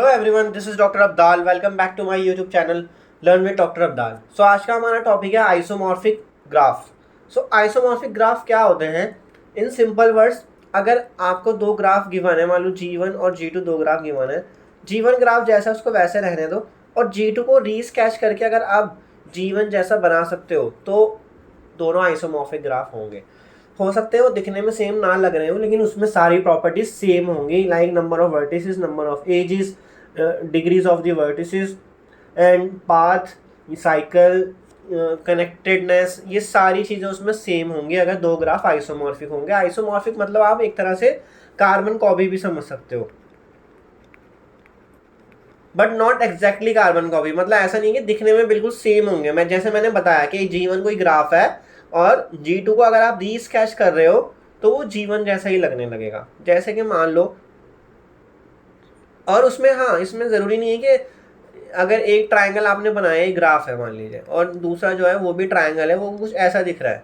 Hello everyone, this is doctor Abdal. Welcome back to my YouTube channel learn with doctor Abdal. So आज का हमारा topic है isomorphic graph. So isomorphic graph क्या होते हैं? इन सिंपल वर्ड्स, अगर आपको दो ग्राफ गिवन है, मान लो G1 और G2 दो ग्राफ गिवन है, G1 ग्राफ जैसा उसको वैसे रहने दो और G2 को रीस्केच करके अगर आप G1 जैसा बना सकते हो तो दोनों आइसोमॉर्फिक ग्राफ होंगे। हो सकते हैं वो दिखने में सेम ना लग रहे हो, लेकिन उसमें सारी प्रॉपर्टीज सेम होंगी, like number of vertices, number of edges, degrees of the vertices and path, cycle, connectedness, ये सारी चीज़ें उसमें सेम होंगी अगर दो ग्राफ आइसोमॉर्फिक होंगे। आइसोमॉर्फिक मतलब आप एक तरह से कार्बन कॉपी भी समझ सकते हो, but not exactly carbon copy. मतलब ऐसा नहीं कि दिखने में बिल्कुल सेम होंगे। जैसे मैंने बताया कि G1 कोई ग्राफ है और G2 को अगर आप रीस्केच कर रहे हो तो वो G1 जैसा ही लगने लगेगा। जैसे कि मान लो, और उसमें हाँ, इसमें ज़रूरी नहीं है कि अगर एक ट्राइंगल आपने बनाया, एक ग्राफ है मान लीजिए, और दूसरा जो है वो भी ट्राइंगल है, वो कुछ ऐसा दिख रहा है,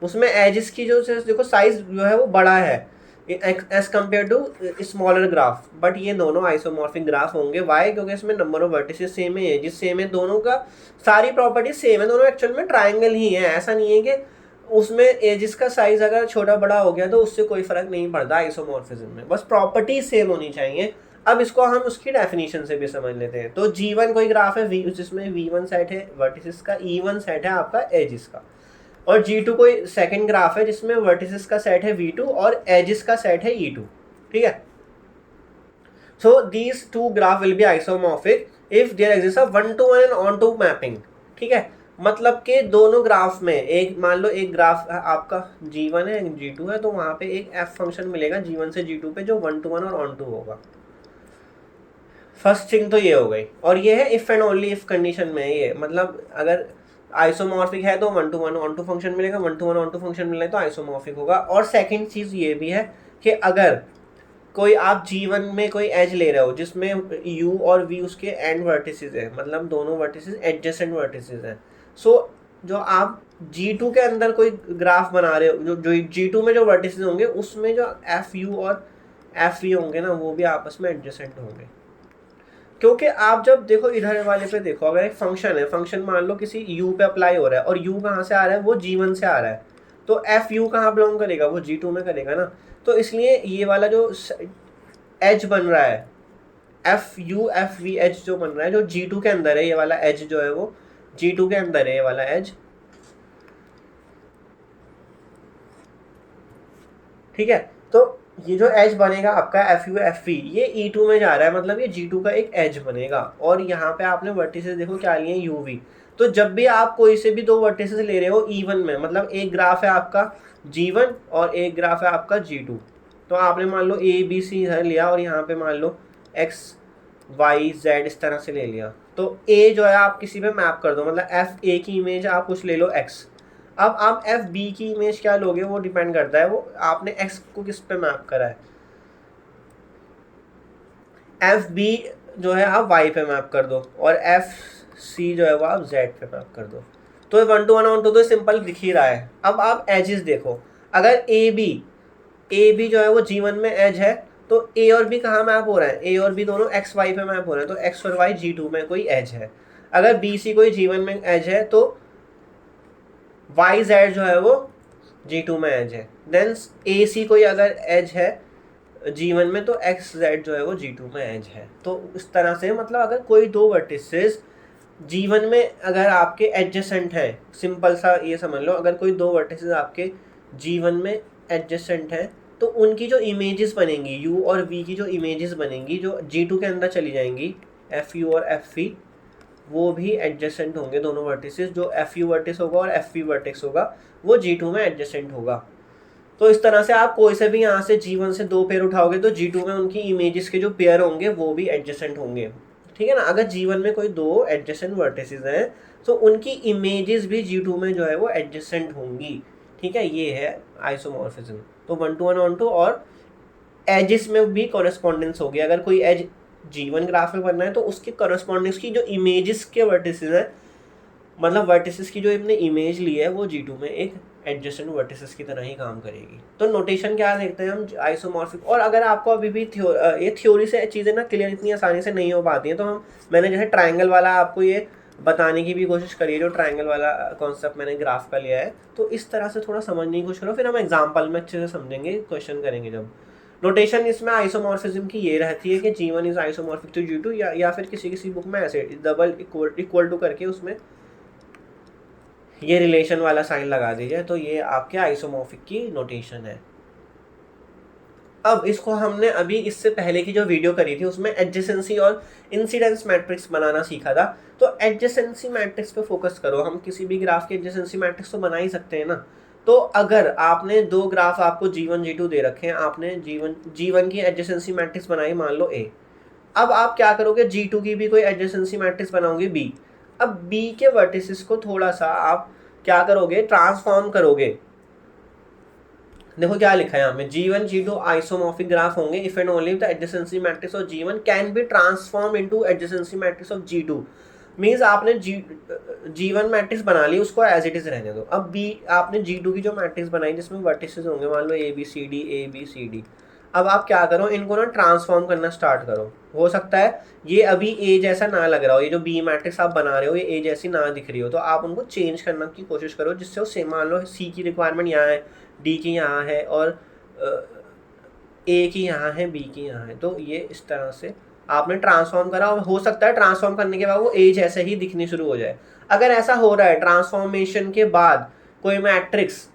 उसमें एजिस की जो देखो साइज जो है वो बड़ा है as compared to smaller graph. But ये दोनों आइसोमॉर्फिक ग्राफ होंगे। वाई? क्योंकि इसमें नंबर ऑफ वर्टिसेस सेम है, एजिस सेम है, दोनों का सारी प्रॉपर्टीज सेम है, दोनों एक्चुअल में ट्राइंगल ही है। ऐसा नहीं है कि उसमें एजिस का साइज अगर छोटा बड़ा हो गया तो उससे कोई फर्क नहीं पड़ता आइसोमॉर्फिज्म में, बस प्रॉपर्टीज सेम होनी चाहिए। अब इसको हम उसकी डेफिनेशन से भी समझ लेते हैं। तो G1 कोई ग्राफ है जिसमें V1 सेट है वर्टिसेस का, E1 सेट है आपका एजिस का, और G2 कोई सेकंड ग्राफ है जिसमें वर्टिसेस का सेट है V2 और एजिस का सेट है E2। ठीक है। So these two graph will be isomorphic if there exist a one to one and onto mapping. ठीक है, मतलब कि दोनों ग्राफ में, एक मान लो एक ग्राफ आपका G1 है, G2 है, तो वहां पे एक f फंक्शन मिलेगा G1 से G2 पे जो वन टू वन और ऑन टू होगा। फर्स्ट थिंग तो ये हो गई, और ये है if and only if condition में। ये मतलब अगर आइसोमॉर्फिक है तो one to one onto function मिलेगा, one to one onto function मिले तो आइसोमॉर्फिक होगा। और सेकंड चीज ये भी है कि अगर कोई आप G1 में कोई एज ले रहे हो जिसमें U और V उसके एंड वर्टिसेस है, मतलब दोनों वर्टिसेस एडजेसेंट वर्टिसेस हैं, सो जो आप G2 के अंदर कोई ग्राफ बना रहे हो, जो G2 में जो वर्टिसेस होंगे उसमें जो FU और FV होंगे ना, वो भी आपस में एडजेसेंट होंगे। क्योंकि आप जब देखो इधर वाले पे देखो, अगर एक फंक्शन है, फंक्शन मान लो किसी U पे अप्लाई हो रहा है और U कहाँ से आ रहा है, वो G1 से आ रहा है, तो FU कहाँ बिलोंग करेगा, वो G2 में करेगा ना। तो इसलिए ये वाला जो एज बन रहा है, FU FV एज जो बन रहा है, जो G2 के अंदर है, ये वाला एज जो है वो G2 के अंदर है, ये वाला एज। ठीक है, तो ये जो एज बनेगा आपका FU FV, ये E2 में जा रहा है, मतलब ये G2 का एक एज बनेगा। और यहाँ पे आपने वर्टिसेस देखो क्या लिए, UV। तो जब भी आप कोई से भी दो वर्टिसेस ले रहे हो E1 में, मतलब एक ग्राफ है आपका G1 और एक ग्राफ है आपका G2, तो आपने मान लो ABC इधर लिया और यहाँ पे मान लो XYZ इस तरह से ले लिया, तो A जो है आप किसी पे मैप कर दो, मतलब FA की इमेज आप कुछ ले लो X। अब आप FB की इमेज क्या लोगे वो डिपेंड करता है, वो आपने X को किस पे मैप करा है। FB जो है आप Y पे मैप कर दो और FC जो है वो आप Z पे मैप कर दो। तो one to one onto तो सिंपल दिख ही रहा है। अब आप एजेस देखो, अगर AB जो है वो G1 में एज है, तो A और B कहाँ मैप हो रहा है, A और B दोनों XY पे मैप हो रहे हैं, तो X और Y G2 में कोई एज है। अगर BC कोई G1 में एज है तो YZ जो है वो G2 में एज है। देन AC कोई अगर एज है G1 में, तो XZ जो है वो G2 में एज है। तो इस तरह से मतलब अगर कोई दो वर्टिसेस G1 में अगर आपके एडजेसेंट है, सिंपल सा ये समझ लो, अगर कोई दो वर्टिसेस आपके G1 में एडजेसेंट है तो उनकी जो इमेजेस बनेंगी, U और V की जो इमेजेस बनेंगी जो G2 के अंदर चली जाएंगी, FU और FV, वो भी एडजेसेंट होंगे दोनों वर्टिसेस। जो FU वर्टिस होगा और FV वर्टिस होगा वो G2 में एडजेसेंट होगा। तो इस तरह से आप कोई से भी यहाँ से G1 से दो पेयर उठाओगे तो G2 में उनकी इमेजेस के जो पेयर होंगे वो भी एडजेसेंट होंगे। ठीक है ना। अगर G1 में कोई दो एडजेसेंट वर्टिसेस हैं तो उनकी इमेजेस भी G2 में जो है वो एडजेसेंट होंगी। ठीक है, ये है आइसोमॉर्फिज्म। तो one to one onto, और एजिस में भी कॉरेस्पॉन्डेंस होगी। अगर कोई एज G1 ग्राफ में बनना है तो उसके कॉरेस्पॉन्डेंस की जो इमेजेस के वर्टिसेस हैं, मतलब वर्टिसेस की जो इतने इमेज ली है, वो G2 में एक एडजेसेंट वर्टिसेस की तरह ही काम करेगी। तो नोटेशन क्या देखते हैं हम आइसोमॉर्फिक। और अगर आपको अभी भी ये थ्योरी से चीज़ें ना क्लियर इतनी आसानी से नहीं हो पाती हैं, तो मैंने जैसे ट्रायंगल वाला आपको ये बताने की भी कोशिश करी है, जो ट्रायंगल वाला कॉन्सेप्ट मैंने ग्राफ का लिया है, तो इस तरह से थोड़ा समझने की कोशिश करो, फिर हम एग्जाम्पल में अच्छे से समझेंगे, क्वेश्चन करेंगे जब। नोटेशन इसमें आइसोमॉर्फिज्म की ये रहती है कि G1 is isomorphic to G2, या फिर किसी बुक में ऐसे डबल इक्वल टू करके उसमें ये रिलेशन वाला साइन लगा दीजिए, तो ये आपके आइसोमॉर्फिक की नोटेशन है। अब इसको हमने अभी इससे पहले की जो वीडियो करी थी उसमें एडजेसेंसी और इंसिडेंस मैट्रिक्स बनाना सीखा था। तो एडजेसेंसी मैट्रिक्स पे फोकस करो। हम किसी भी ग्राफ के एडजेसेंसी मैट्रिक्स तो बना ही सकते हैं ना। तो अगर आपने दो ग्राफ आपको G1 G2 दे रखे हैं, आपने G1 की एडजेसेंसी मैट्रिक्स बनाई मान लो A। अब आप क्या करोगे, G2 की भी कोई एडजेसेंसी मैट्रिक्स बनाओगे B। अब B के वर्टिसेस को थोड़ा सा आप क्या करोगे, ट्रांसफॉर्म करोगे। देखो क्या लिखा है यहाँ में, G1 G2 आइसोमॉर्फिक ग्राफ होंगे if and only the adjacency matrix of G1 can be transform into adjacency matrix of G2। Means आपने G1 मैट्रिक्स बना ली, उसको एज इट इज रहने दो। अब B आपने G2 की जो मैट्रिक्स बनाई जिसमें वर्टिसेस होंगे मान लो ABCD। अब आप क्या करो, इनको ना ट्रांसफॉर्म करना स्टार्ट करो। हो सकता है ये अभी A जैसा ना लग रहा हो, ये जो B मैट्रिक्स आप बना रहे हो ये A जैसी ना दिख रही हो, तो आप उनको चेंज करने की कोशिश करो जिससे वो सेम, मान लो C की रिक्वायरमेंट यहाँ है, D की यहाँ है, और A की यहाँ है, B की यहाँ है। तो ये इस तरह से आपने ट्रांसफॉर्म करा, और हो सकता है ट्रांसफॉर्म करने के बाद वो A जैसे ही दिखनी शुरू हो जाए। अगर ऐसा हो रहा है ट्रांसफॉर्मेशन के बाद कोई मैट्रिक्स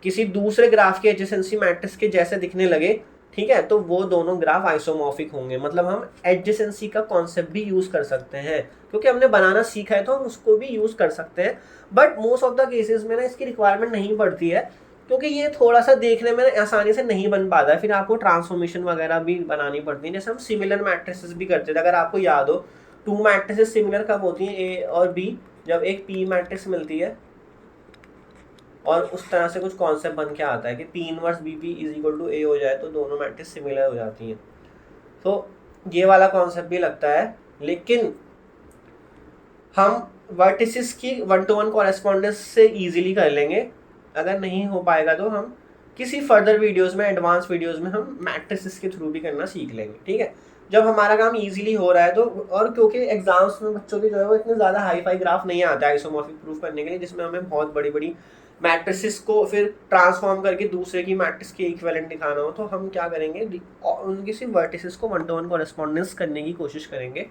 किसी दूसरे ग्राफ के एडजेसेंसी मैट्रिक्स के जैसे दिखने लगे, ठीक है, तो वो दोनों ग्राफ आइसोमॉर्फिक होंगे। मतलब हम एडजेसेंसी का कॉन्सेप्ट भी यूज कर सकते हैं, क्योंकि हमने बनाना सीखा है तो हम उसको भी यूज कर सकते हैं। But most of the cases में ना इसकी रिक्वायरमेंट नहीं पड़ती है, क्योंकि ये थोड़ा सा देखने में आसानी से नहीं बन पाता है। फिर आपको ट्रांसफॉर्मेशन वगैरह भी बनानी पड़ती है, जैसे हम सिमिलर मैट्रिसेस भी करते थे। अगर आपको याद हो, टू मैट्रिसेस सिमिलर कब होती हैं, A और B, जब एक P मैट्रिक्स मिलती है और उस तरह से कुछ कॉन्सेप्ट बन के आता है कि P inverse BP is equal to A हो जाए तो दोनों मैट्रिक्स सिमिलर हो जाती हैं। तो ये वाला कॉन्सेप्ट भी लगता है, लेकिन हम वर्टिसेस की 1-to-1 कॉरेस्पॉन्डेंस से इजीली कर लेंगे। अगर नहीं हो पाएगा तो हम किसी फर्दर वीडियोस में, एडवांस वीडियोस में हम मैट्रिसेस के थ्रू भी करना सीख लेंगे, ठीक है। जब हमारा काम इजीली हो रहा है तो, और क्योंकि एग्जाम्स में बच्चों के जो है वो इतने ज़्यादा हाई फाई ग्राफ नहीं आता है आइसोमॉर्फिक प्रूफ करने के लिए, जिसमें हमें बहुत बड़ी बड़ी मैट्रिसेस को फिर ट्रांसफॉर्म करके दूसरे की मैट्रिक्स के इक्विवेलेंट दिखाना हो, तो हम क्या करेंगे, उनकी सिर्फ वर्टिसेस को 1-to-1 कॉरेस्पॉन्डेंस करने की कोशिश करेंगे,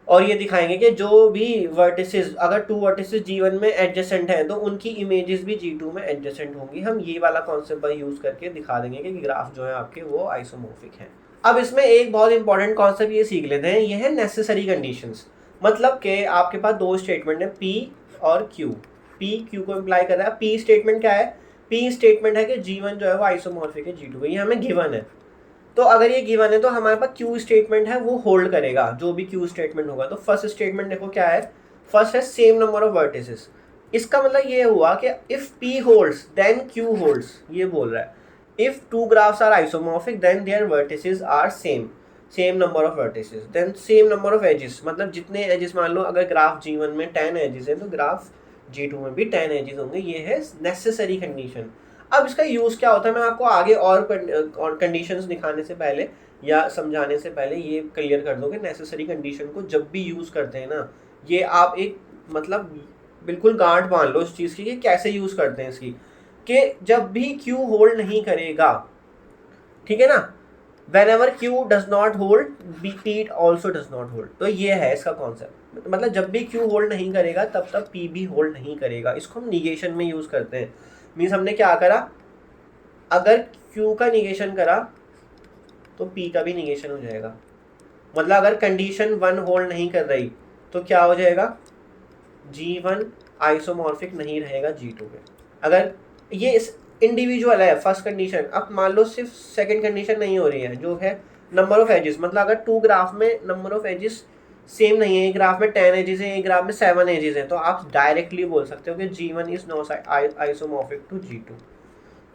और ये दिखाएंगे कि जो भी वर्टिसेस, अगर टू वर्टिसेस G1 में एडजेसेंट हैं तो उनकी इमेजेस भी G2 में एडजेसेंट होंगी। हम ये वाला कॉन्सेप्ट यूज करके दिखा देंगे कि ग्राफ जो है आपके वो आइसोमॉर्फिक हैं। अब इसमें एक बहुत इंपॉर्टेंट कॉन्सेप्ट ये सीख लेते हैं, ये है नेसेसरी कंडीशंस। मतलब कि आपके पास दो स्टेटमेंट है P और Q। P Q को इम्प्लाई कर रहा है। P स्टेटमेंट क्या है, P स्टेटमेंट है कि G1 जो है वो आइसोमॉर्फिक है G2 में, ये हमें गिवन है। तो अगर ये गिवन है तो हमारे पास Q स्टेटमेंट है, वो होल्ड करेगा जो भी Q स्टेटमेंट होगा। तो फर्स्ट स्टेटमेंट देखो क्या है, फर्स्ट है सेम नंबर ऑफ वर्टिसेस। इसका मतलब ये हुआ कि if P holds then Q holds, ये बोल रहा है if two graphs are isomorphic then their vertices are same number of vertices, then same number of edges. मतलब जितने एजेस, मान लो अगर ग्राफ G1 में 10 एजेस है तो ग्राफ G2 में भी 10 एजेस होंगे। ये है नेसेसरी कंडीशन। अब इसका यूज़ क्या होता है, मैं आपको आगे और कंडीशंस दिखाने से पहले या समझाने से पहले ये क्लियर कर दो कि नेसेसरी कंडीशन को जब भी यूज़ करते हैं ना, ये आप एक मतलब बिल्कुल गांठ बांध लो इस चीज़ की कि कैसे यूज़ करते हैं इसकी, कि जब भी Q होल्ड नहीं करेगा, ठीक है ना, whenever Q does not hold P also does not hold। तो ये है इसका कॉन्सेप्ट। मतलब जब भी Q होल्ड नहीं करेगा तब तक P भी होल्ड नहीं करेगा। इसको हम निगेशन में यूज़ करते हैं। मीन्स हमने क्या करा, अगर Q का निगेशन करा तो P का भी निगेशन हो जाएगा। मतलब अगर कंडीशन 1 होल्ड नहीं कर रही तो क्या हो जाएगा, G1 आइसोमॉर्फिक नहीं रहेगा G2 में। अगर ये इस इंडिविजुअल है फर्स्ट कंडीशन। अब मान लो सिर्फ सेकंड कंडीशन नहीं हो रही है, जो है नंबर ऑफ एजेस। मतलब अगर टू ग्राफ में नंबर ऑफ एजेस सेम नहीं है, एक ग्राफ में 10 एजेस है, एक ग्राफ में 7 एजेस है, तो आप डायरेक्टली बोल सकते हो कि G1 is not isomorphic to G2,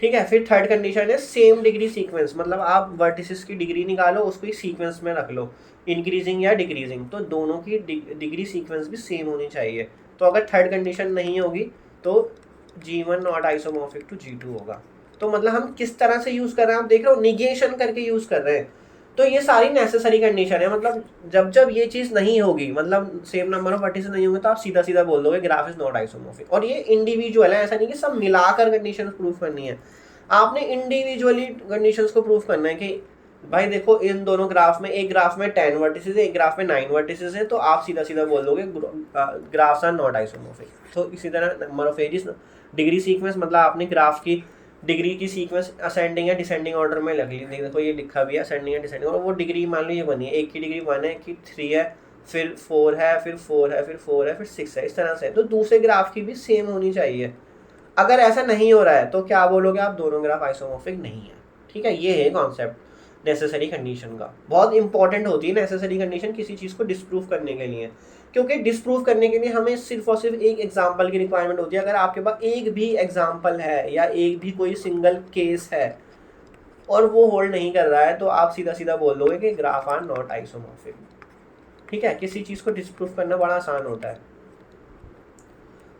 ठीक है। फिर थर्ड कंडीशन है सेम डिग्री सीक्वेंस। मतलब आप वर्टिसेस की डिग्री निकालो, उसको एक सीक्वेंस में रख लो, इंक्रीजिंग या डिक्रीजिंग, तो दोनों की डिग्री सीक्वेंस भी सेम होनी चाहिए। तो अगर थर्ड कंडीशन नहीं होगी तो G1 not isomorphic to G2 होगा। तो मतलब हम किस तरह से यूज़ कर रहे हैं आप देख रहे हो, निगेशन करके यूज़ कर रहे हैं। तो ये सारी नेसेसरी कंडीशन है, मतलब जब जब ये चीज़ नहीं होगी, मतलब सेम नंबर ऑफ वर्टिसेस नहीं होंगे, तो आप सीधा सीधा बोल दोगे ग्राफ इज नॉट आइसोमॉर्फिक। और ये इंडिविजुअल है, ऐसा नहीं कि सब मिलाकर कंडीशन प्रूफ करनी है, आपने इंडिविजुअली कंडीशंस को प्रूफ करना है कि भाई देखो इन दोनों ग्राफ में, एक ग्राफ में 10 वर्टिसेस है, एक ग्राफ में 9 वर्टिसेस है, तो आप सीधा सीधा बोल दोगे ग्राफ्स आर नॉट आइसोमॉर्फिक। तो इसी तरह number of edges, degree sequence, मतलब आपने ग्राफ की डिग्री की सीक्वेंस असेंडिंग या डिसेंडिंग ऑर्डर में लग ली, देखो ये लिखा भी है असेंडिंग या डिसेंडिंग, और वो डिग्री मान लो ये बनी है, एक की डिग्री 1 है, एक की 3 है, फिर 4 है, फिर 4 है, फिर 4 है, फिर 6 है, इस तरह से। तो दूसरे ग्राफ की भी सेम होनी चाहिए। अगर ऐसा नहीं हो रहा है तो क्या बोलोगे आप, दोनों ग्राफ आइसोमॉर्फिक नहीं है। ठीक है, ये है कॉन्सेप्ट नेसेसरी कंडीशन का। बहुत इंपॉर्टेंट होती है नेसेसरी कंडीशन किसी चीज़ को डिस्प्रूव करने के लिए, क्योंकि डिस्प्रूव करने के लिए हमें सिर्फ और सिर्फ एक एग्जाम्पल की रिक्वायरमेंट होती है। अगर आपके पास एक भी एग्जाम्पल है या एक भी कोई सिंगल केस है और वो होल्ड नहीं कर रहा है, तो आप सीधा सीधा बोल दोगे कि ग्राफ आर नॉट आइसोमॉर्फिक। ठीक है, किसी चीज़ को डिस्प्रूव करना बड़ा आसान होता है।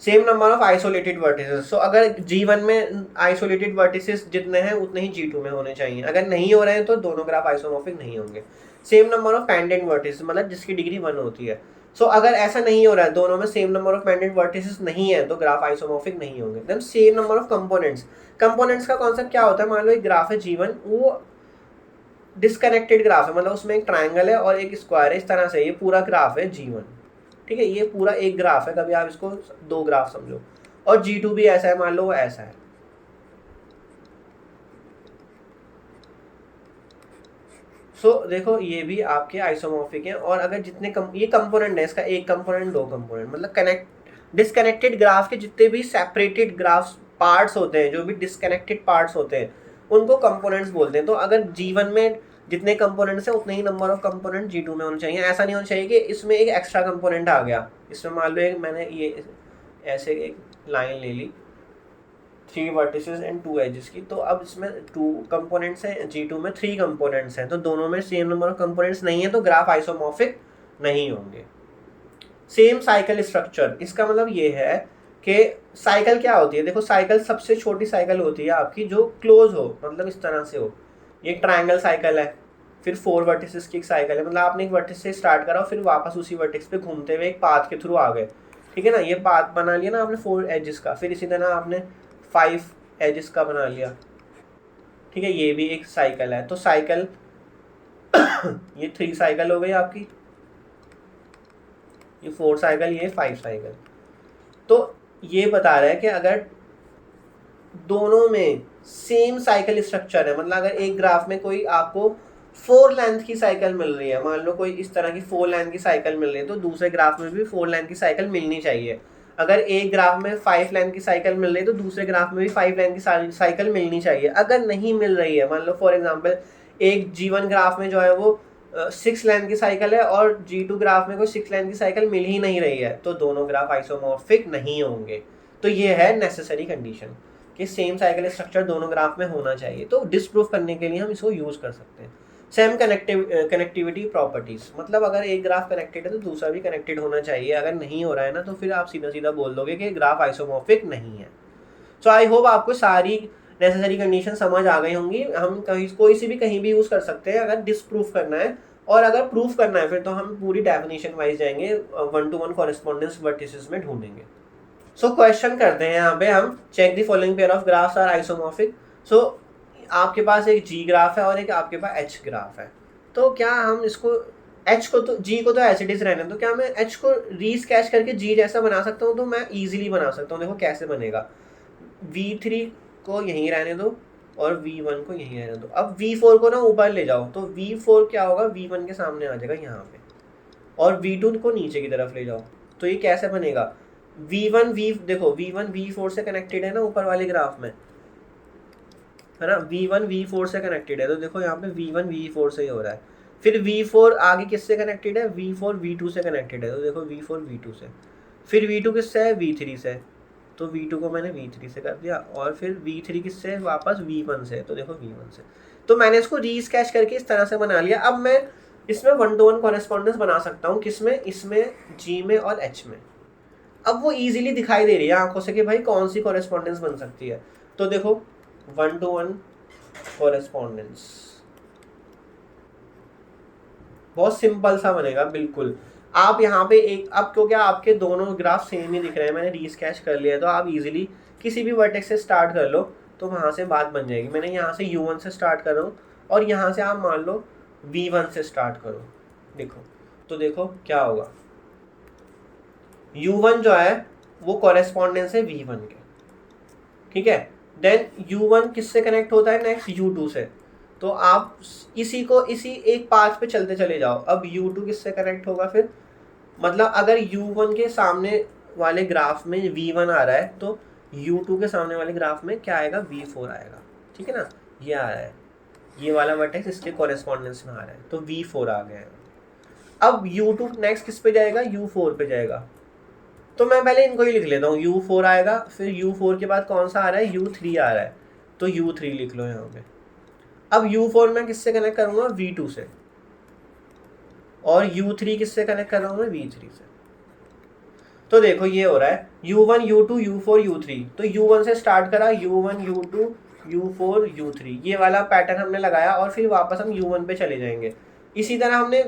Same number of isolated vertices, so अगर G1 में आइसोलेटेड वर्टिसेस जितने हैं उतने ही G2 में होने चाहिए, अगर नहीं हो रहे हैं तो दोनों ग्राफ आइसोमॉर्फिक नहीं होंगे। Same number of pendant vertices, मतलब जिसकी डिग्री 1 होती है। सो अगर ऐसा नहीं हो रहा है, दोनों में same number of pendant vertices नहीं है, तो ग्राफ आइसोमॉर्फिक नहीं होंगे। Then same number of components, components का कॉन्सेप्ट क्या होता है, मान लो एक ग्राफ है G1, वो डिस्कनेक्टेड ग्राफ है, मतलब उसमें एक ट्राइंगल है और एक स्क्वायर है, इस तरह से ये पूरा ग्राफ है G1। ठीक है, ये पूरा एक ग्राफ है, कभी आप इसको 2 ग्राफ समझो। और G2 भी ऐसा है, मान लो वो ऐसा है। सो देखो ये भी आपके आइसोमॉर्फिक हैं। और अगर जितने ये कंपोनेंट है, इसका एक कंपोनेंट, 2 कंपोनेंट, मतलब डिस्कनेक्टेड ग्राफ के जितने भी सेपरेटेड ग्राफ्स पार्ट्स होते हैं, जो भी डिस्कनेक्टेड पार्ट्स होते हैं, उनको कंपोनेंट्स बोलते हैं। तो अगर G1 में जितने कंपोनेंट्स हैं उतने ही नंबर ऑफ कंपोनेंट G2 में होने चाहिए। ऐसा नहीं होना चाहिए कि इसमें एक एक्स्ट्रा कंपोनेंट आ गया, इसमें मान लो एक मैंने ये ऐसे एक लाइन ले ली 3 वर्टिसेस एंड 2 एजेस की, तो अब इसमें 2 कंपोनेंट्स हैं, G2 में 3 कंपोनेंट्स हैं, तो दोनों में सेम नंबर ऑफ कंपोनेंट्स नहीं है, तो ग्राफ आइसोमॉर्फिक नहीं होंगे। सेम साइकिल स्ट्रक्चर, इसका मतलब ये है कि साइकिल क्या होती है, देखो साइकिल सबसे छोटी साइकिल होती है आपकी जो क्लोज हो, मतलब इस तरह से हो। ये ट्राइंगल साइकिल है, फिर 4 वर्टिसेस की एक साइकिल है, मतलब आपने एक वर्टिस से स्टार्ट करा और फिर वापस उसी वर्टिस पे घूमते हुए एक पाथ के थ्रू आ गए। ठीक है ना, ये पाथ बना लिया ना आपने 4 एजेस का, फिर इसी तरह आपने 5 एजेस का बना लिया। ठीक है, ये भी एक साइकिल है। तो साइकिल ये 3 साइकिल हो गई आपकी, ये 4 साइकिल, ये 5 साइकिल। तो ये बता रहा है कि अगर दोनों में सेम साइकिल स्ट्रक्चर है, मतलब अगर एक ग्राफ में कोई आपको 4 लेंथ की साइकिल मिल रही है, मान लो कोई इस तरह की 4 लेंथ की साइकिल मिल रही है, तो दूसरे ग्राफ में भी 4 लेंथ की साइकिल मिलनी चाहिए। अगर एक ग्राफ में 5 लेंथ की साइकिल मिल रही है, तो दूसरे ग्राफ में भी 5 लेंथ की साइकिल मिलनी चाहिए। अगर नहीं मिल रही है, मान लो फॉर एग्जाम्पल एक G1 ग्राफ में जो है वो 6 लेंथ की साइकिल है और G2 ग्राफ में कोई 6 लेंथ की साइकिल मिल ही नहीं रही है, तो दोनों ग्राफ आइसोमॉर्फिक नहीं होंगे। तो ये है नेसेसरी कंडीशन कि सेम साइकिल स्ट्रक्चर दोनों ग्राफ में होना चाहिए। तो डिस्प्रूव करने के लिए हम इसको यूज़ कर सकते हैं। सेम कनेक्टिविटी प्रॉपर्टीज, मतलब अगर एक ग्राफ कनेक्टेड है तो दूसरा भी कनेक्टेड होना चाहिए। अगर नहीं हो रहा है ना, तो फिर आप सीधा सीधा बोल दोगे कि ग्राफ आइसोमॉर्फिक नहीं है। सो आई होप आपको सारी नेसेसरी कंडीशन समझ आ गई होंगी। हम कहीं कोई सी भी कहीं भी यूज़ कर सकते हैं अगर डिस्प्रूव करना है, और अगर प्रूफ करना है फिर तो हम पूरी डेफिनेशन वाइज जाएंगे, 1-to-1 कॉरेस्पॉन्डेंस वर्टिसेस में ढूंढेंगे। सो क्वेश्चन करते हैं यहाँ पे हम, check the following pair of graphs are isomorphic. So आपके पास एक G ग्राफ है और एक आपके पास H ग्राफ है, तो क्या हम इसको H को तो G को तो एज इट इज रहने, तो क्या मैं H को रीस्केच करके G जैसा बना सकता हूँ? तो मैं इजीली बना सकता हूँ। देखो कैसे बनेगा, V3 को यहीं रहने दो और V1 को यहीं रहने दो। अब V4 को ना ऊपर ले जाओ, तो V4 क्या होगा, V1 के सामने आ जाएगा यहाँ पे, और V2 को नीचे की तरफ ले जाओ। तो ये कैसे बनेगा, देखो V1 V4 से कनेक्टेड है ना ऊपर वाले ग्राफ में, है ना, V1 V4 से कनेक्टेड है, तो देखो यहाँ पे V1 V4 से ही हो रहा है। फिर V4 आगे किससे कनेक्टेड है, V4 V2 से कनेक्टेड है, तो देखो V4 V2 से। फिर V2 किससे है, V3 से, तो V2 को मैंने V3 से कर दिया, और फिर V3 किससे वापस V1 से, तो देखो V1 से। तो मैंने इसको रीस्केच करके इस तरह से बना लिया। अब मैं इसमें 1-to-1 कॉरेस्पॉन्डेंस बना सकता हूँ, किसमें, इसमें G में और H में। अब वो इजीली दिखाई दे रही है आंखों से कि भाई कौन सी कॉरेस्पॉन्डेंस बन सकती है। तो देखो 1-to-1 कॉरेस्पॉन्डेंस बहुत सिंपल सा बनेगा बिल्कुल। आप यहाँ पे एक, अब क्योंकि आपके दोनों ग्राफ सेम ही दिख रहे हैं, मैंने रीस्केच कर लिया है, तो आप इजीली किसी भी वर्टेक्स से स्टार्ट कर लो तो वहाँ से बात बन जाएगी। मैंने यहाँ से U1 से स्टार्ट कर रहा हूँ और यहाँ से आप मान लो V1 से स्टार्ट करो। देखो तो देखो क्या होगा, U1 जो है वो कॉरेस्पॉन्डेंस है V1 के, ठीक है। देन U1 किससे कनेक्ट होता है नेक्स्ट, U2 से। तो आप इसी को इसी एक पाथ पे चलते चले जाओ। अब U2 किससे कनेक्ट होगा फिर, मतलब अगर U1 के सामने वाले ग्राफ में V1 आ रहा है तो U2 के सामने वाले ग्राफ में क्या आएगा, V4 आएगा, ठीक है ना। ये आ रहा है, ये वाला वर्टेक्स इसके कॉरेस्पॉन्डेंस में आ रहा है, तो V4 आ गया है। अब U2 नेक्स्ट किस पे जाएगा, U4 पे जाएगा। तो मैं पहले इनको ही लिख लेता हूँ, U4 आएगा, फिर U4 के बाद कौन सा आ रहा है, U3 आ रहा है, तो U3 लिख लो यहाँ पे। अब U4 मैं किससे कनेक्ट करूँगा, V2 से, और U3 किससे कनेक्ट कर रहा हूँ मैं, V3 से। तो देखो ये हो रहा है U1 U2 U4 U3, तो U1 से स्टार्ट करा, U1 U2 U4 U3, ये वाला पैटर्न हमने लगाया और फिर वापस हम U1 पे चले जाएंगे। इसी तरह हमने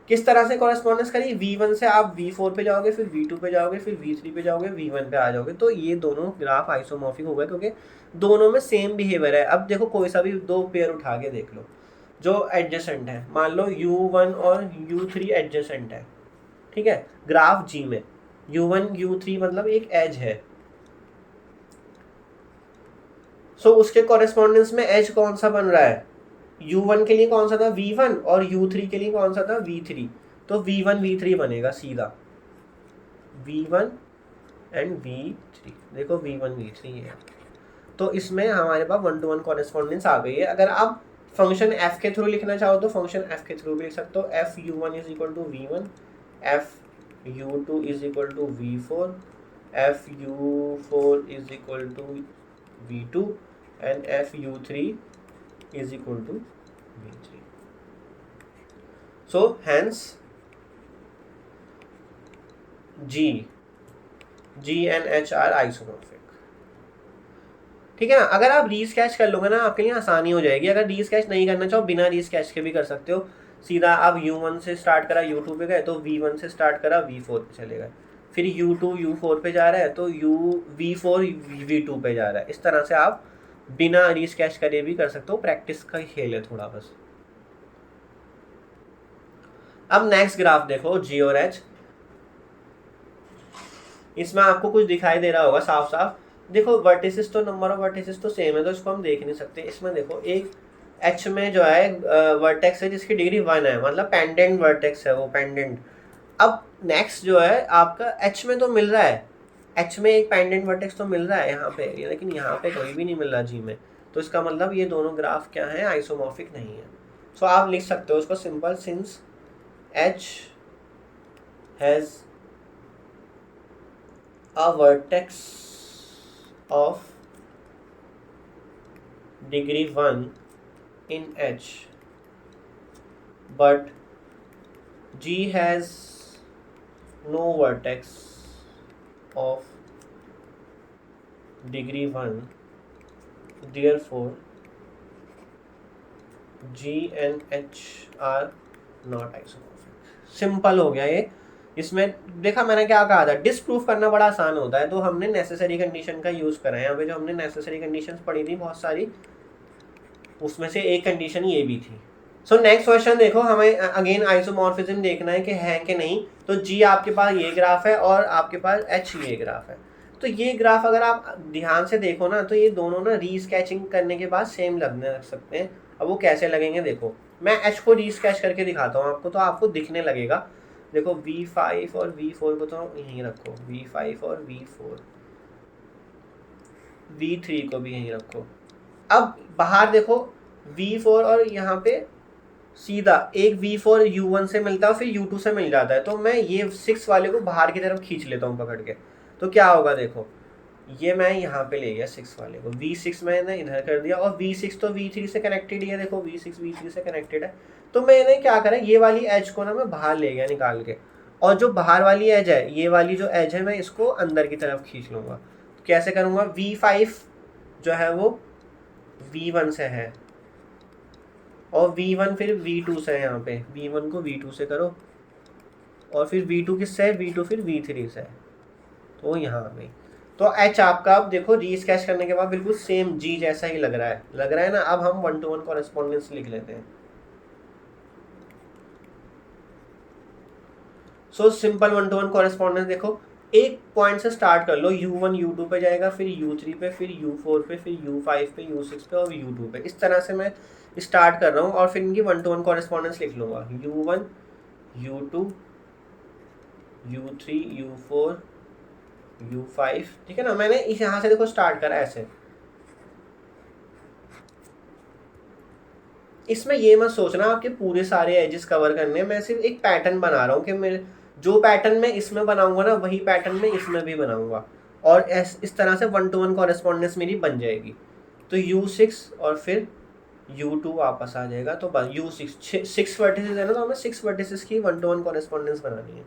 किस तरह से कॉरेस्पॉन्डेंस करी, V1 से आप V4 पे जाओगे, फिर V2 पे जाओगे, फिर V3 पे जाओगे, V1 पे आ जाओगे। तो ये दोनों ग्राफ आइसोमॉर्फिक हो गए क्योंकि दोनों में सेम बिहेवियर है। अब देखो कोई सा भी दो पेयर उठा के देख लो जो एडजेसेंट है, मान लो U1 और U3 एडजेसेंट है, ठीक है, ग्राफ G में U1 U3 मतलब एक एज है। सो उसके कॉरेस्पॉन्डेंस में एज कौन सा बन रहा है, U1 के लिए कौन सा था, V1, और U3 के लिए कौन सा था, V3। तो V1 V3 बनेगा सीधा, V1 एंड V3, देखो V1 V3 है। तो इसमें हमारे पास 1-to-1 कॉरेस्पॉन्डेंस आ गई है। अगर आप फंक्शन f के थ्रू लिखना चाहो तो फंक्शन f के थ्रू भी लिख सकते हो। f U1 is equal to V1, f U2 is equal to V4, f U4 is equal to V2 and f U3 is equal to V3. So hence G and H are isomorphic. ठीक है ना। अगर आप रीस्केच कर लोगे ना आपके लिए आसानी हो जाएगी। अगर रीस्केच नहीं करना चाहो बिना रीस्केच के भी कर सकते हो। सीधा आप U1 से स्टार्ट करा U2 पे गए तो V1 से स्टार्ट करा V4 पे चले गए, फिर U2 U4 पे जा रहा है तो V4 V2 पे जा रहा है। इस तरह से आप बिना रीस्केच करे भी कर सकते हो, प्रैक्टिस का खेल है थोड़ा बस। अब नेक्स्ट ग्राफ देखो G और H, इसमें आपको कुछ दिखाई दे रहा होगा साफ साफ। देखो वर्टिसेस तो नंबर ऑफ वर्टिसेस तो सेम है तो इसको हम देख नहीं सकते। इसमें देखो एक H में जो है वर्टेक्स है जिसकी डिग्री 1 है, मतलब पेंडेंट वर्टेक्स है वो, पेंडेंट। अब नेक्स्ट जो है आपका H में तो मिल रहा है, H में एक पेंडेंट वर्टेक्स तो मिल रहा है यहाँ पे, लेकिन यहाँ पे कोई भी नहीं मिल रहा G में। तो इसका मतलब ये दोनों ग्राफ क्या है, आइसोमॉर्फिक नहीं है। सो आप लिख सकते हो उसको simple, since H has a vertex of degree 1 in H but G has no vertex of degree 1, therefore G and H are not isomorphic। Simple हो गया ये। इसमें देखा मैंने क्या कहा था, डिसप्रूफ करना बड़ा आसान होता है, तो हमने नेसेसरी कंडीशन का यूज करा है। यहाँ पे जो हमने नेसेसरी कंडीशंस पढ़ी थी बहुत सारी, उसमें से एक कंडीशन ये भी थी। सो नेक्स्ट क्वेश्चन देखो, हमें अगेन आइसोमॉर्फिज्म देखना है कि है कि नहीं। तो जी आपके पास ये ग्राफ है और आपके पास एच ये ग्राफ है। तो ये ग्राफ अगर आप ध्यान से देखो ना तो ये दोनों ना रीस्केचिंग करने के बाद सेम लगने लग सकते हैं। अब वो कैसे लगेंगे देखो, मैं एच को रीस्केच करके दिखाता हूँ आपको, तो आपको दिखने लगेगा। देखो V5 और V4 को तो यहीं रखो, V5 और V4, V3 को भी यहीं रखो। अब बाहर देखो V4 और यहाँ पे सीधा एक V4 U1 से मिलता है फिर U2 से मिल जाता है। तो मैं ये 6 वाले को बाहर की तरफ खींच लेता हूँ पकड़ के। तो क्या होगा देखो, ये मैं यहाँ पे ले गया 6 वाले को, V6 मैंने इधर कर दिया और V6 तो V3 से कनेक्टेड ही है। देखो V6 V3 से कनेक्टेड है। तो मैंने क्या करा, ये वाली एज को ना मैं बाहर ले गया निकाल के, और जो बाहर वाली एज है, ये वाली जो एज है, मैं इसको अंदर की तरफ खींच लूँगा। तो कैसे करूँगा, V5 जो है वो V1 से है और V1 फिर V2 से है। यहाँ पे V1 को V2 से करो और फिर V2 किससे है, V2 फिर V3 से है, तो यहाँ पे तो एच आपका अब देखो रीस्केच करने के बाद बिल्कुल सेम G जैसा ही लग रहा है ना। अब हम 1-to-1 कॉरेस्पॉन्डेंस लिख लेते हैं। सो सिंपल 1-to-1 कॉरेस्पॉन्डेंस देखो, एक पॉइंट से स्टार्ट कर लो, U1 U2 पे जाएगा, फिर U3 पे, फिर U4 पे, फिर U5 पे, U6 पे और U2 पे। इस तरह से मैं स्टार्ट कर रहा हूँ और फिर इनकी 1-to-1 कॉरेस्पॉन्डेंस लिख लूँगा, U1 U2 U3 U4 U5, ठीक है ना। मैंने इस यहाँ से देखो स्टार्ट करा ऐसे। इसमें ये मत सोचना आपके पूरे सारे एजेस कवर करने, मैं सिर्फ एक पैटर्न बना रहा हूँ कि मेरे जो पैटर्न मैं इसमें बनाऊंगा ना, वही पैटर्न मैं इसमें भी बनाऊंगा और इस तरह से 1-to-1 कॉरेस्पॉन्डेंस मेरी बन जाएगी। तो U6 और फिर U2 वापस आ जाएगा। तो बस U6 6 वर्टिसेस है ना, तो हमें 6 वर्टिसेस की 1-to-1 कॉरेस्पॉन्डेंस बनानी है।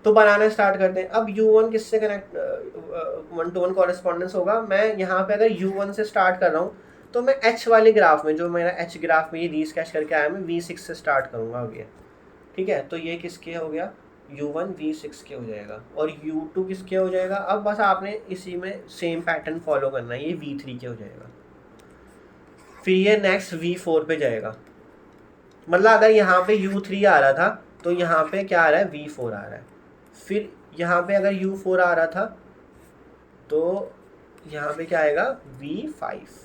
तो बनाना स्टार्ट करते हैं। अब U1 किससे कनेक्ट 1-to-1 कॉरेस्पॉन्डेंस होगा, मैं यहाँ पे अगर U1 से स्टार्ट कर रहा हूँ तो मैं H वाले ग्राफ में, जो मेरा H ग्राफ में ये रीस्केच करके आया, मैं V6 से स्टार्ट करूँगा अब ये, ठीक है। तो ये किसके हो गया, U1 V6 के हो जाएगा और U2 किसके हो जाएगा। अब बस आपने इसी में सेम पैटर्न फॉलो करना है, ये V3 के हो जाएगा। फिर ये नेक्स्ट V4 पे जाएगा, मतलब अगर यहाँ पे U3 आ रहा था तो यहाँ पे क्या आ रहा है, V4 आ रहा है। फिर यहाँ पे अगर U4 आ रहा था तो यहाँ पे क्या आएगा, V5।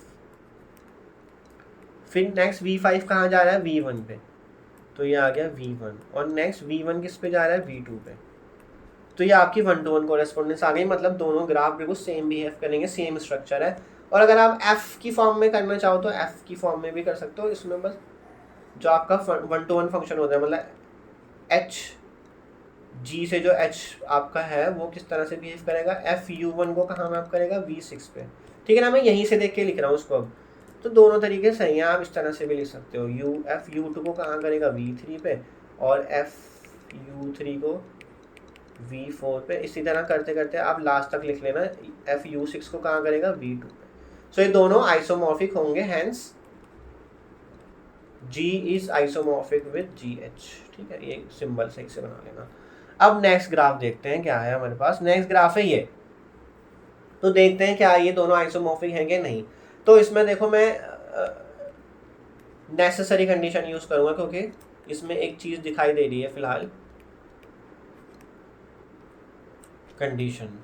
फिर नेक्स्ट V5 कहाँ जा रहा है, V1 पे, तो ये आ गया V1 और नेक्स्ट V1 किस पे जा रहा है, V2 पे। तो ये आपकी 1-to-1 कॉरेस्पॉन्डेंस आ गई, मतलब दोनों ग्राफ बिल्कुल सेम बिहेव करेंगे, सेम स्ट्रक्चर है। और अगर आप F की फॉर्म में करना चाहो तो F की फॉर्म में भी कर सकते हो। इसमें बस जो आपका 1-to-1 फंक्शन होता है, मतलब H G से जो H आपका है वो किस तरह से बिहेव करेगा, F U1 को कहाँ मैप करेगा, V6 पे, ठीक है ना। मैं यहीं से देख के लिख रहा हूँ उसको अब। तो दोनों तरीके सही हैं, आप इस तरह से भी लिख सकते हो। F U2 को कहाँ करेगा, V3 पे, और F U3 को V4 पे। इसी तरह करते करते आप लास्ट तक लिख लेना, F U6 को कहाँ करेगा, V2 पे। सो ये दोनों आइसोमॉर्फिक होंगे, hence G is isomorphic with GH, ठीक है। ये सिंबल सही से बना लेना। अब नेक्स्ट ग्राफ देखते हैं क्या है हमारे पास। नेक्स्ट ग्राफ है ये, तो देखते हैं क्या ये दोनों आइसोमॉर्फिक हैं कि नहीं। तो इसमें देखो मैं नेसेसरी कंडीशन यूज करूंगा क्योंकि इसमें एक चीज दिखाई दे रही है फिलहाल, कंडीशन।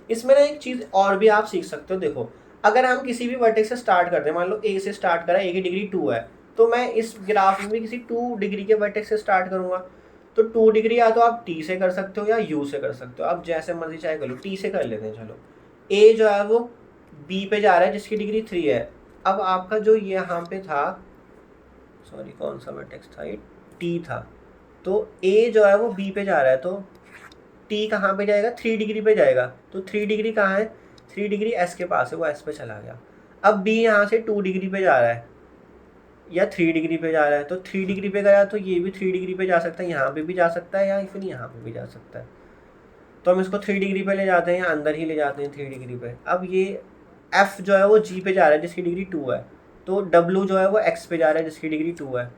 इसमें ना एक चीज और भी आप सीख सकते हो। देखो अगर हम किसी भी वर्टेक्स से स्टार्ट करते हैं, मान लो A से स्टार्ट करा, A की डिग्री 2 है, तो मैं इस ग्राफ में भी किसी 2 डिग्री के वर्टेक्स से स्टार्ट करूंगा। तो 2 डिग्री या तो आप T से कर सकते हो या U से कर सकते हो, आप जैसे मर्जी चाहे कर लो। T से कर लेते हैं चलो। A जो है वो B पे जा रहा है जिसकी डिग्री 3 है। अब आपका जो यहाँ पे था, सॉरी कौन सा वर्टेक्स था ये, T था, तो A जो है वो B पे जा रहा है, तो T कहाँ पे जाएगा, 3 डिग्री पे जाएगा। तो 3 डिग्री कहाँ है, 3 डिग्री S के पास है, वो S पे चला गया। अब B यहाँ से 2 डिग्री पे जा रहा है या 3 डिग्री पे जा रहा है, तो 3 डिग्री पे गया तो ये भी 3 डिग्री पे जा सकता है, यहाँ पे भी जा सकता है या फिर यहाँ पे भी जा सकता है। तो हम इसको 3 डिग्री पे ले जाते हैं या अंदर ही ले जाते हैं 3 डिग्री पे। अब ये F जो है वो G पे जा रहा है जिसकी डिग्री 2 है, तो W जो है वो X पे जा रहा है जिसकी डिग्री 2 है।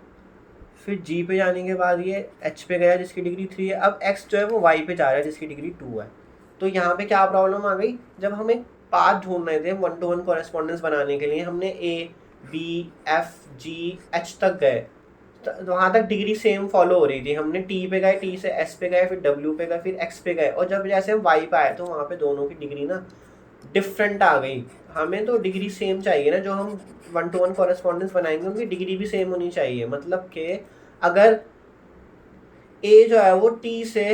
फिर G पे जाने के बाद ये H पे गया जिसकी डिग्री 3 है। अब X जो है वो Y पे जा रहा है जिसकी डिग्री 2 है। तो यहाँ पे क्या प्रॉब्लम आ गई, जब हम एक पाथ ढूंढ रहे थे 1-to-1 कॉरेस्पॉन्डेंस बनाने के लिए, हमने A B F G H तक गए, तो वहाँ तक डिग्री सेम फॉलो हो रही थी। हमने T पे गए, T से S पे गए, फिर W पे गए, फिर X पे गए, और जब जैसे हम Y पे आए तो वहाँ पे दोनों की डिग्री ना डिफरेंट आ गई। हमें तो डिग्री सेम चाहिए ना, जो हम 1-to-1 कॉरेस्पॉन्डेंस बनाएंगे उनकी डिग्री भी सेम होनी चाहिए। मतलब कि अगर A जो है वो T से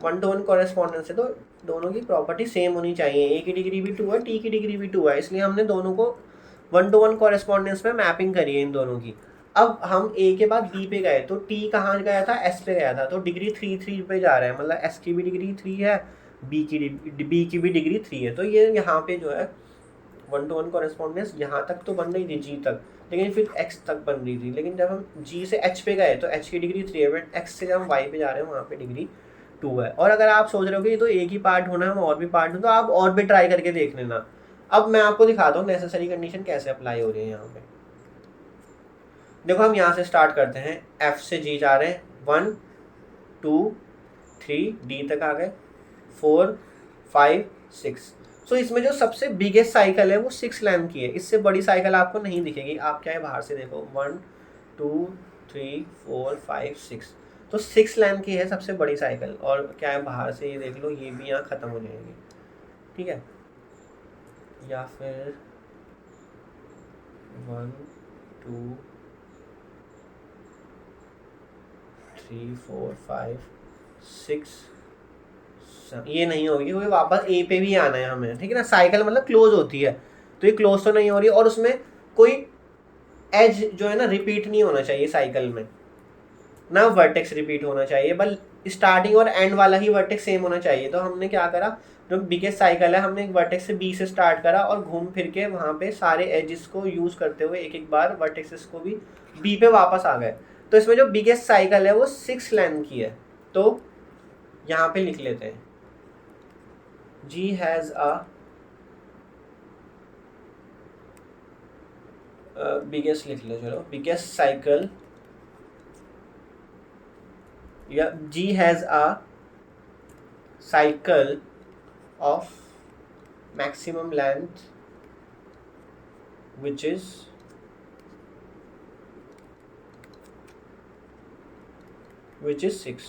1-to-1 कॉरेस्पॉन्डेंस है तो दोनों की प्रॉपर्टी सेम होनी चाहिए। A की डिग्री भी 2 है, T की डिग्री भी 2 है, इसलिए हमने दोनों को 1-to-1 कॉरेस्पॉन्डेंस में मैपिंग करी है इन दोनों की। अब हम A के बाद B पे गए, तो T कहाँ गया था, S पे गया था, तो डिग्री 3 पे जा रहा है, मतलब S की भी डिग्री 3 है, B की भी डिग्री 3 है। तो ये यहाँ पे जो है 1-to-1 कॉरेस्पॉन्डेंस यहाँ तक तो बन रही थी G तक, लेकिन फिर x तक बन रही थी, लेकिन जब हम g से h पे गए तो h की डिग्री 3 है, बट x से जब हम y पे जा रहे हैं वहाँ पे डिग्री 2 है। और अगर आप सोच रहे हो कि ये तो एक ही पार्ट होना है, हम और भी पार्ट हो, तो आप और भी ट्राई करके देख लेना। अब मैं आपको दिखाता हूँ नेसेसरी कंडीशन कैसे अप्लाई हो रही है यहाँ पे। देखो हम यहाँ से स्टार्ट करते हैं, f से g जा रहे हैं, 1 2 3 d तक आ गए, 4 5 6। सो इसमें जो सबसे बिगेस्ट साइकिल है वो 6 लेंथ की है, इससे बड़ी साइकिल आपको नहीं दिखेगी। आप क्या है बाहर से देखो, 1 2 3 4 5 6, तो 6 लेंथ की है सबसे बड़ी साइकिल। और क्या है बाहर से ये देख लो, ये भी यहाँ ख़त्म हो जाएगी, ठीक है। या फिर 1 2 3 4 5 6, ये नहीं होगी क्योंकि वापस ए पे भी आना है हमें, ठीक है ना। साइकिल मतलब क्लोज होती है, तो ये क्लोज तो नहीं हो रही, और उसमें कोई एज जो है ना रिपीट नहीं होना चाहिए साइकिल में, ना वर्टेक्स रिपीट होना चाहिए, बल स्टार्टिंग और एंड वाला ही वर्टेक्स सेम होना चाहिए। तो हमने क्या करा, जो बिगेस्ट साइकिल है हमने एक वर्टेक्स से बी से स्टार्ट करा और घूम फिर के वहाँ पे सारे एजेस को यूज़ करते हुए एक एक बार वर्टेक्सेस को भी बी पे वापस आ गए। तो इसमें जो बिगेस्ट साइकिल है वो 6 लेंथ की है, तो यहाँ पे लिख लेते हैं G has a biggest लिख लो, चलो biggest cycle, या G has a cycle of maximum length which is 6,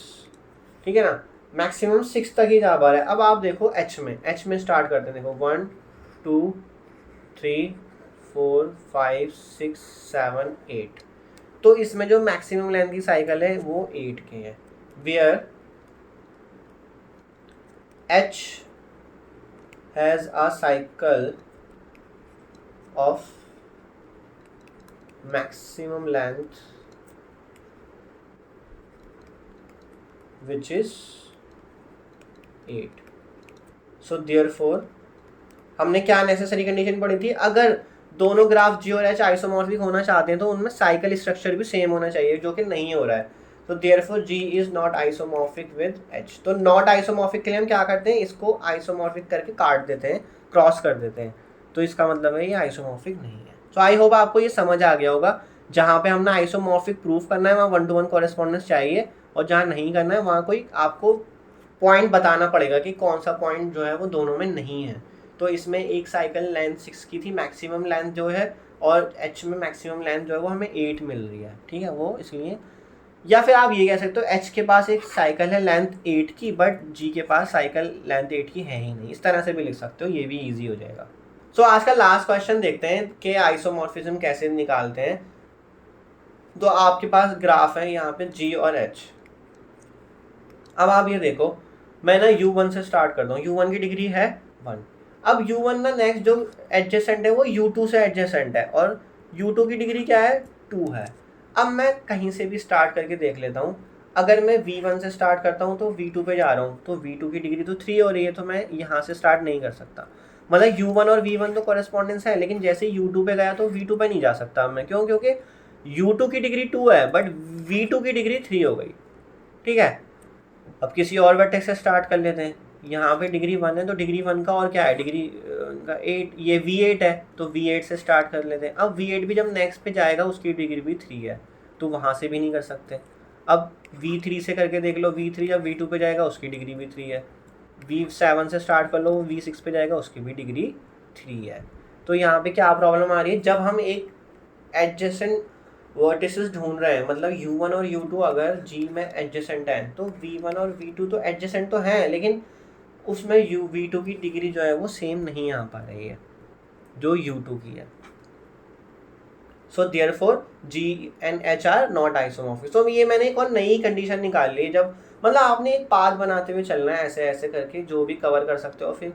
ठीक है ना। मैक्सिमम 6 तक ही जा पा रहा है। अब आप देखो एच में स्टार्ट करते हैं, देखो 1 2 3 4 5 6 7 8, तो इसमें जो मैक्सिमम लेंथ की साइकिल है वो 8 के है, where H has a cycle of maximum length which is 8। So therefore हमने क्या नेसेसरी कंडीशन पढ़ी थी, अगर दोनों ग्राफ जी और एच आइसोमॉर्फिक होना चाहते हैं तो उनमें साइकिल स्ट्रक्चर भी सेम होना चाहिए, जो कि नहीं हो रहा है। तो therefore G is not isomorphic with H. तो नॉट आइसोमॉर्फिक के लिए हम क्या करते हैं, इसको आइसोमॉर्फिक करके काट देते हैं, क्रॉस कर देते हैं, तो इसका मतलब है ये आइसोमॉर्फिक नहीं है। तो आई होप आपको ये समझ आ गया होगा। जहाँ पे हमने आइसोमॉर्फिक प्रूफ करना है वहाँ 1-to-1 कॉरेस्पॉन्डेंस चाहिए, और जहाँ नहीं करना है वहाँ कोई आपको पॉइंट बताना पड़ेगा कि कौन सा पॉइंट जो है वो दोनों में नहीं है। तो इसमें एक साइकिल लेंथ 6 की थी मैक्सिमम लेंथ जो है, और एच में मैक्सिमम लेंथ जो है वो हमें 8 मिल रही है, ठीक है, वो इसलिए। या फिर आप ये कह सकते हो एच के पास एक साइकिल है लेंथ 8 की, बट जी के पास साइकिल लेंथ 8 की है ही नहीं, इस तरह से भी लिख सकते हो, ये भी ईजी हो जाएगा। सो आज का लास्ट क्वेश्चन देखते हैं कि आइसोमॉर्फिज्म कैसे निकालते हैं। तो आपके पास ग्राफ है यहाँ पे जी और एच। अब आप ये देखो, मैं ना U1 से स्टार्ट करता हूँ, U1 की डिग्री है 1। अब U1 ना नेक्स्ट जो एडजेसेंट है वो U2 से एडजेसेंट है, और U2 की डिग्री क्या है, 2 है। अब मैं कहीं से भी स्टार्ट करके देख लेता हूँ। अगर मैं V1 से स्टार्ट करता हूँ तो V2 पे जा रहा हूँ, तो V2 की डिग्री तो 3 हो रही है, तो मैं यहाँ से स्टार्ट नहीं कर सकता। मतलब U1 और V1 तो कॉरेस्पॉन्डेंस है, लेकिन जैसे U2 पे गया तो V2 पे नहीं जा सकता मैं, क्यों, क्योंकि U2 की डिग्री 2 है बट V2 की डिग्री 3 हो गई, ठीक है। अब किसी और वर्टेक्स से स्टार्ट कर लेते हैं, यहाँ पे डिग्री 1 है तो डिग्री 1 का और क्या है, डिग्री का 8, ये V8 है, तो V8 से स्टार्ट कर लेते हैं। अब V8 भी जब नेक्स्ट पे जाएगा उसकी डिग्री भी 3 है, तो वहाँ से भी नहीं कर सकते। अब V3 से करके देख लो, V3 जब V2 पे जाएगा उसकी डिग्री भी 3 है। V7 से स्टार्ट कर लो, V6 पे जाएगा उसकी भी डिग्री 3 है। तो यहाँ पे क्या प्रॉब्लम आ रही है, जब हम एक एडजेसेंट वर्टिसेस ढूंढ रहे हैं, मतलब U1 और U2 अगर G में एडजेसेंट हैं तो V1 और V2 तो एडजेसेंट तो हैं, लेकिन उसमें V2 की डिग्री जो है वो सेम नहीं आ पा रही है जो U2 की है। So therefore G and H are not isomorphic. तो ये मैंने एक और नई कंडीशन निकाल ली, जब मतलब आपने एक पाथ बनाते हुए चलना है, ऐसे ऐसे करके जो भी कवर कर सकते हो, फिर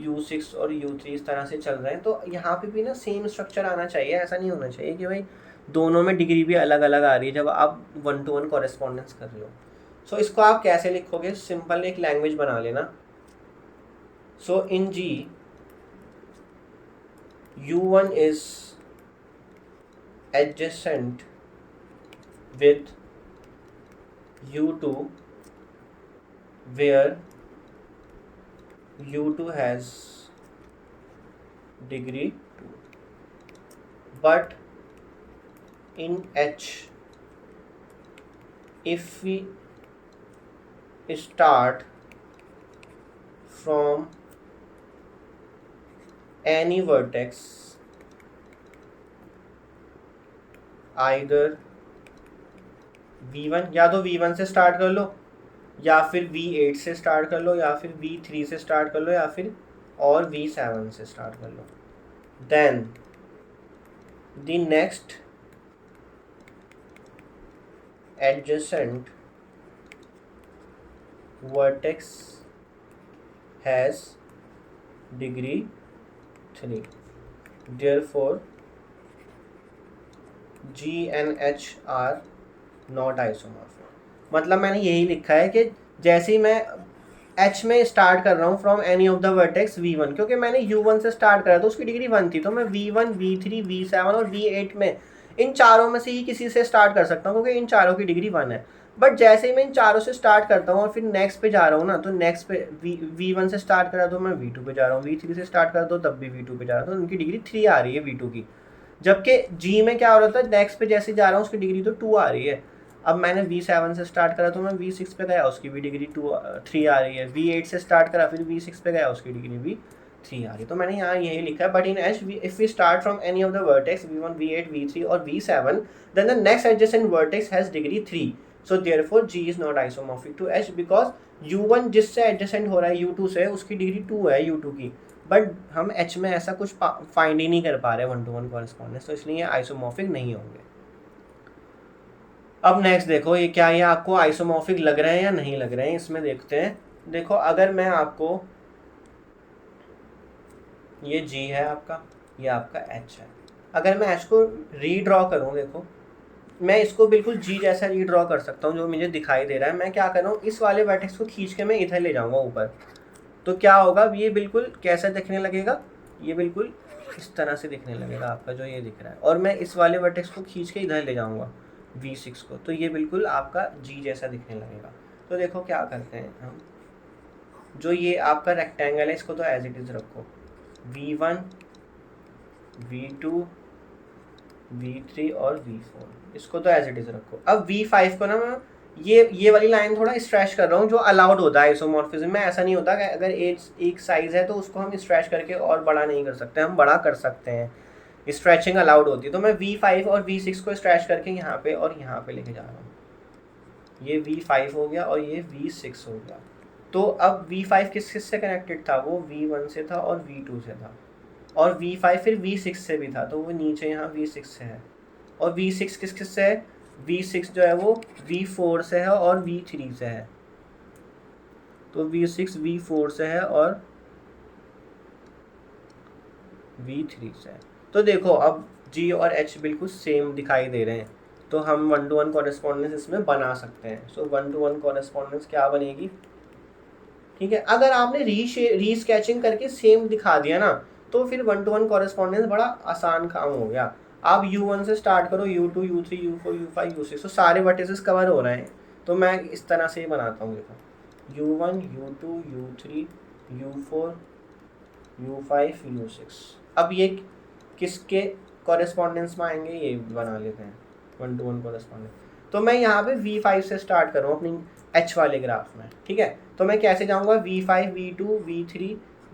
U6 और U3 इस तरह से चल रहे हैं, तो यहाँ पे भी ना सेम स्ट्रक्चर आना चाहिए। ऐसा नहीं होना चाहिए कि भाई दोनों में डिग्री भी अलग अलग आ रही है जब आप 1-to-1 कॉरेस्पॉन्डेंस कर रहे हो। सो इसको आप कैसे लिखोगे, सिंपल एक लैंग्वेज बना लेना। सो इन G U1 is adjacent with u2 where u2 has degree 2, but in H if we start from any vertex either v1, या तो v1 से स्टार्ट कर लो, या फिर v8 से स्टार्ट कर लो, या फिर v3 से स्टार्ट कर लो, या फिर और v7 से स्टार्ट कर लो, then the next adjacent vertex has degree 3, therefore G and H are not isomorphic। मतलब मैंने यही लिखा है कि जैसे ही मैं H में स्टार्ट कर रहा हूँ from any of the vertex V1, क्योंकि मैंने U1 से स्टार्ट करा तो उसकी डिग्री 1 थी, तो मैं V1, V3, V7 और V8 में इन चारों में से ही किसी से स्टार्ट कर सकता हूँ, क्योंकि इन चारों की डिग्री 1 है। बट जैसे ही मैं इन चारों से स्टार्ट करता हूँ और फिर नेक्स्ट पे जा रहा हूँ ना, तो नेक्स्ट पे V1 से स्टार्ट करा तो मैं V2 पे जा रहा हूँ, V3 से स्टार्ट करा तो तब भी V2 पे जा रहा हूँ, तो उनकी डिग्री 3 आ रही है V2 की। जबकि G में क्या हो रहा था, नेक्स्ट पे जैसे जा रहा हूँ उसकी डिग्री तो 2 आ रही है। अब मैंने V7 से स्टार्ट करा तो मैं V6 पे गया, उसकी भी डिग्री 3 आ रही है। V8 से स्टार्ट करा फिर V6 पे गया, उसकी डिग्री भी 3 आ रही है। तो मैंने यहाँ यही लिखा है, but in H if we start from any of the vertex V1, V8, V3 और V7, then the next adjacent vertex has degree 3. So therefore G is not isomorphic to H because U1 जिससे adjacent हो रहा है U2 से, उसकी degree 2 है U2 की, but हम H में ऐसा कुछ फाइंड ही नहीं कर पा रहे 1-to-1 कॉरेस्पॉन्डेंस, तो इसलिए आइसोमॉर्फिक नहीं होंगे। अब नेक्स्ट देखो, ये क्या ये आपको आइसोमॉर्फिक लग रहे हैं या नहीं लग रहे हैं, इसमें देखते हैं। देखो अगर मैं आपको, ये G है आपका, ये आपका H है, अगर मैं H को रीड्रॉ करूँ, देखो मैं इसको बिल्कुल G जैसा रीड्रॉ कर सकता हूँ जो मुझे दिखाई दे रहा है। मैं क्या कर रहा हूँ, इस वाले वर्टेक्स को खींच के मैं इधर ले जाऊँगा ऊपर, तो क्या होगा, ये बिल्कुल कैसा दिखने लगेगा, ये बिल्कुल इस तरह से दिखने लगेगा आपका जो ये दिख रहा है। और मैं इस वाले वर्टेक्स को खींच के इधर ले जाऊँगा V6 को, तो ये बिल्कुल आपका G जैसा दिखने लगेगा। तो देखो क्या करते हैं हम, जो ये आपका रेक्टेंगल है इसको तो एज इट इज़ रखो, V1, V2, V3 और V4 इसको तो एज इट इज़ रखो। अब V5 को ना मैं ये वाली लाइन थोड़ा स्ट्रेच कर रहा हूँ, जो अलाउड होता है आइसोमॉर्फिज्म में। ऐसा नहीं होता कि अगर एक साइज है तो उसको हम स्ट्रेच करके और बड़ा नहीं कर सकते, हम बड़ा कर सकते हैं, स्ट्रेचिंग अलाउड होती है। तो मैं V5 और V6 को स्ट्रेच करके यहाँ पे और यहाँ पे लेके जा रहा हूँ, ये V5 हो गया और ये V6 हो गया। तो अब V5 किस से कनेक्टेड था, वो V1 से था और V2 से था, और V5 फिर V6 से भी था, तो वो नीचे यहाँ V6 से है। और V6 किस से है, V6 जो है वो V4 से है और V3 से है, तो V6 V4 से है और V3 से है। तो देखो अब G और H बिल्कुल सेम दिखाई दे रहे हैं, तो हम 1-to-1 कॉरेस्पॉन्डेंस इसमें बना सकते हैं। सो 1-to-1 कॉरेस्पॉन्डेंस क्या बनेगी, ठीक है। अगर आपने रीस्केचिंग करके सेम दिखा दिया ना, तो फिर 1-to-1 कॉरेस्पॉन्डेंस बड़ा आसान काम हो गया। आप U1 से स्टार्ट करो, U2, U3, U4, U5, U6, तो सारे वर्टिसेस कवर हो रहे हैं। तो मैं इस तरह से ही बनाता हूँ, देखो U1, U2, U3, U4, U5, U6। अब ये किसके कॉरेस्पॉन्डेंस में आएंगे, ये बना लेते हैं 1-to-1 कॉरेस्पॉन्डेंस। तो मैं यहाँ पे V5 से स्टार्ट करूँ अपनी H वाले ग्राफ में, ठीक है। तो मैं कैसे जाऊँगा, V5, V2, V3,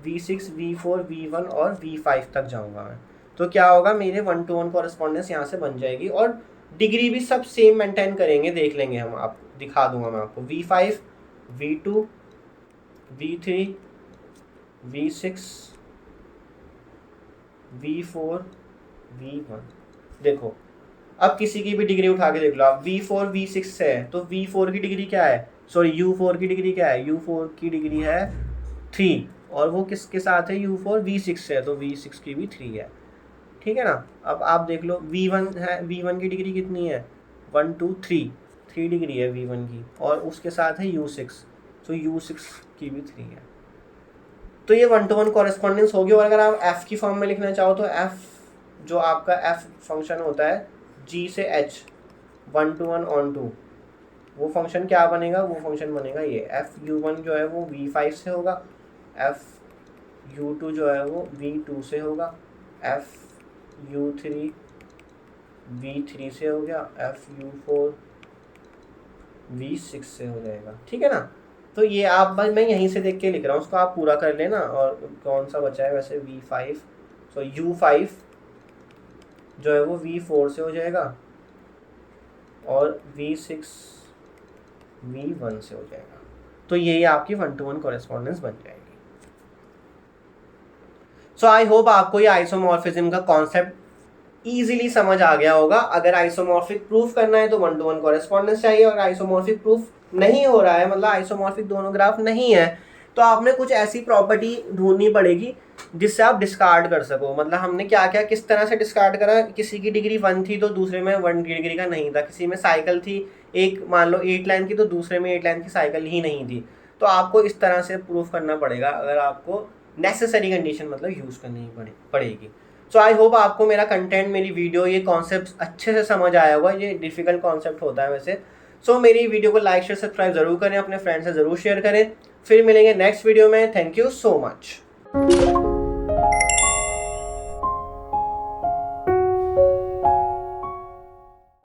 V6, V4, V1 और V5 तक जाऊँगा मैं। तो क्या होगा, मेरे 1-to-1 कॉरेस्पॉन्डेंस यहाँ से बन जाएगी, और डिग्री भी सब सेम मेंटेन करेंगे, देख लेंगे हम, आपको दिखा दूंगा मैं आपको। V5, V2, V3, V6, V4, V1। देखो अब किसी की भी डिग्री उठा के देख लो आप, V4 V6 से है, तो V4 की डिग्री क्या है, सॉरी U4 की डिग्री क्या है, U4 की डिग्री है 3, और वो किसके साथ है, U4 V6 से है, तो V6 की भी 3 है, ठीक है ना। अब आप देख लो V1 है, V1 की डिग्री कितनी है, 1 2 3 डिग्री है V1 की, और उसके साथ है U6, तो U6 की भी 3 है। तो ये 1-to-1 कॉरेस्पॉन्डेंस होगी। और अगर आप F की फॉर्म में लिखना चाहो तो F जो आपका F फंक्शन होता है G से H 1 to 1 on 2, वो फंक्शन क्या बनेगा, वो फंक्शन बनेगा ये FU1 जो है वो V5 से होगा, FU2 जो है वो V2 से होगा, FU3 V3 से हो गया, FU4 V6 से हो जाएगा। ठीक है ना। तो ये आप बस मैं यहीं से देख के लिख रहा हूँ, उसको आप पूरा कर लेना। और कौन सा बचा है वैसे, V5 U5 जो है वो V4 से हो जाएगा और V6 V1 से हो जाएगा। तो यही आपकी 1-to-1 कॉरेस्पॉन्डेंस बन जाएगी। सो आई होप आपको ये आइसोमॉर्फिज्म का कॉन्सेप्ट इजीली समझ आ गया होगा। अगर आइसोमॉर्फिक प्रूफ करना है तो 1-to-1 कॉरेस्पॉन्डेंस चाहिए, और आइसोमॉर्फिक प्रूफ नहीं हो रहा है, मतलब आइसोमॉर्फिक दोनों ग्राफ नहीं है, तो आपने कुछ ऐसी प्रॉपर्टी ढूंढनी पड़ेगी जिससे आप डिस्कार्ड कर सको। मतलब हमने क्या क्या किस तरह से डिस्कार्ड करा, किसी की डिग्री 1 थी तो दूसरे में 1 डिग्री का नहीं था, किसी में साइकिल थी एक मान लो 8 लाइन की तो दूसरे में 8 लाइन की साइकिल ही नहीं थी। तो आपको इस तरह से प्रूफ करना पड़ेगा अगर आपको नेसेसरी कंडीशन मतलब यूज़ करनी पड़ेगी। सो आई होप आपको मेरा कंटेंट, मेरी वीडियो, ये कॉन्सेप्ट अच्छे से समझ आया होगा। ये डिफिकल्ट कॉन्सेप्ट होता है वैसे। सो मेरी वीडियो को लाइक शेयर सब्सक्राइब ज़रूर करें, अपने फ्रेंड से ज़रूर शेयर करें। फिर मिलेंगे नेक्स्ट वीडियो में। Thank you so much.